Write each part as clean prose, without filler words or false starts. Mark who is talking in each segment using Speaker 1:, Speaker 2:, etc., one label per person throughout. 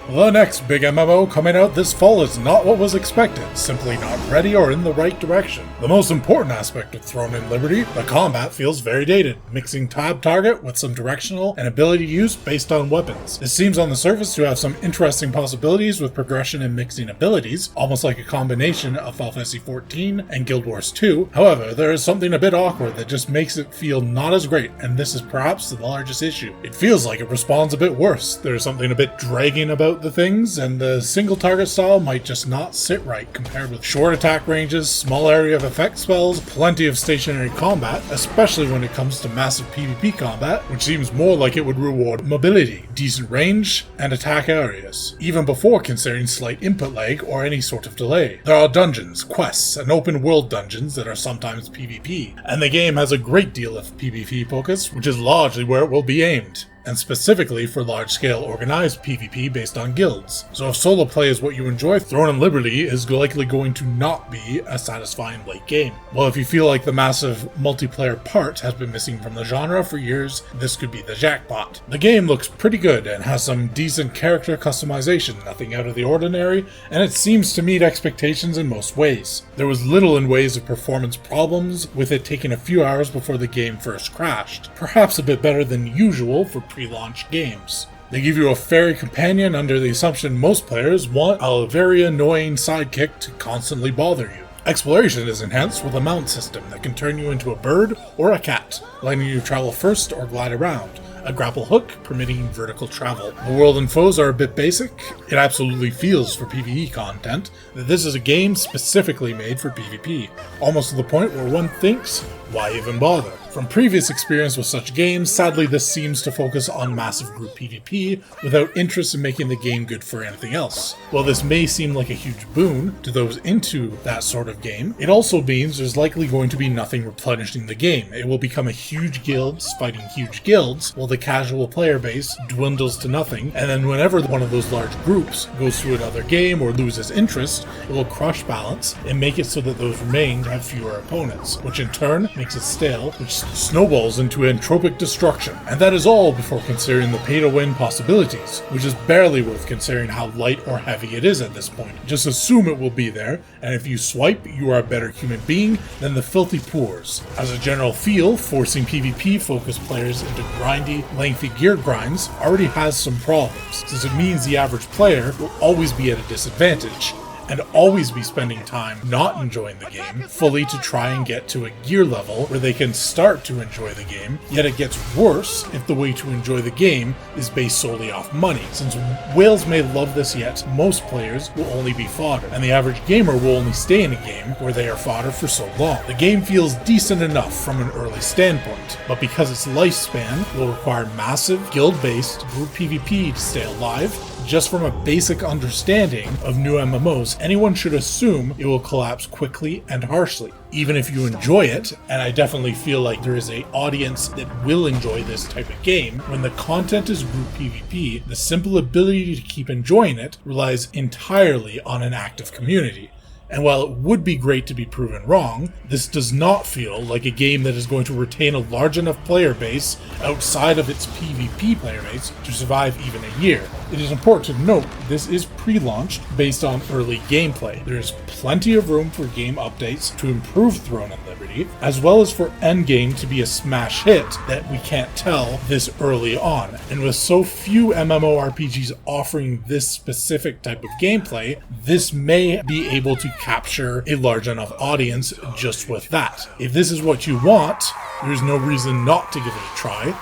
Speaker 1: The next big MMO coming out this fall is not what was expected, simply not ready or in the right direction. The most important aspect of Throne and Liberty, the combat feels very dated, mixing tab target with some directional and ability use based on weapons. It seems on the surface to have some interesting possibilities with progression and mixing abilities, almost like a combination of Final Fantasy XIV and Guild Wars 2. However, there is something a bit awkward that just makes it feel not as great, and this is perhaps the largest issue. It feels like it responds a bit worse. There's something a bit dragging about the things, and the single target style might just not sit right compared with short attack ranges, small area of effect spells, plenty of stationary combat, especially when it comes to massive PvP combat, which seems more like it would reward mobility, decent range, and attack areas, even before considering slight input lag or any sort of delay. There are dungeons, quests, and open world dungeons that are sometimes PvP, and the game has a great deal of PvP focus, which is largely where it will be aimed, and specifically for large-scale organized PvP based on guilds. So if solo play is what you enjoy, Throne and Liberty is likely going to not be a satisfying late game. Well, if you feel like the massive multiplayer part has been missing from the genre for years, this could be the jackpot. The game looks pretty good and has some decent character customization, nothing out of the ordinary, and it seems to meet expectations in most ways. There was little in ways of performance problems, with it taking a few hours before the game first crashed. Perhaps a bit better than usual for pre-launch games. They give you a fairy companion under the assumption most players want a very annoying sidekick to constantly bother you. Exploration is enhanced with a mount system that can turn you into a bird or a cat, letting you travel first or glide around. A grapple hook permitting vertical travel. The world and foes are a bit basic. It absolutely feels for PvE content that this is a game specifically made for PvP, almost to the point where one thinks, why even bother? From previous experience with such games, sadly this seems to focus on massive group PvP without interest in making the game good for anything else. While this may seem like a huge boon to those into that sort of game, it also means there's likely going to be nothing replenishing the game. It will become a huge guilds fighting huge guilds, while the casual player base dwindles to nothing, and then whenever one of those large groups goes through another game or loses interest, it will crush balance and make it so that those remained have fewer opponents, which in turn makes it stale, which snowballs into entropic destruction. And that is all before considering the pay-to-win possibilities, which is barely worth considering how light or heavy it is at this point. Just assume it will be there, and if you swipe, you are a better human being than the filthy poors. As a general feel, forcing PvP-focused players into grindy, lengthy gear grinds already has some problems, since it means the average player will always be at a disadvantage, and always be spending time not enjoying the game fully to try and get to a gear level where they can start to enjoy the game, yet it gets worse if the way to enjoy the game is based solely off money. Since whales may love this, yet most players will only be fodder, and the average gamer will only stay in a game where they are fodder for so long. The game feels decent enough from an early standpoint, but because its lifespan will require massive guild-based group PvP to stay alive, just from a basic understanding of new MMOs, anyone should assume it will collapse quickly and harshly. Even if you enjoy it, and I definitely feel like there is an audience that will enjoy this type of game, when the content is group PvP, the simple ability to keep enjoying it relies entirely on an active community. And while it would be great to be proven wrong, this does not feel like a game that is going to retain a large enough player base outside of its PvP player base to survive even a year. It is important to note this is pre-launched based on early gameplay. There is plenty of room for game updates to improve Throne and Liberty, as well as for endgame to be a smash hit that we can't tell this early on. And with so few MMORPGs offering this specific type of gameplay, this may be able to capture a large enough audience just with that. If this is what you want, there's no reason not to give it a try.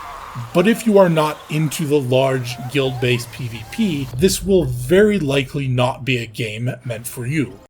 Speaker 1: But if you are not into the large guild-based PvP, this will very likely not be a game meant for you.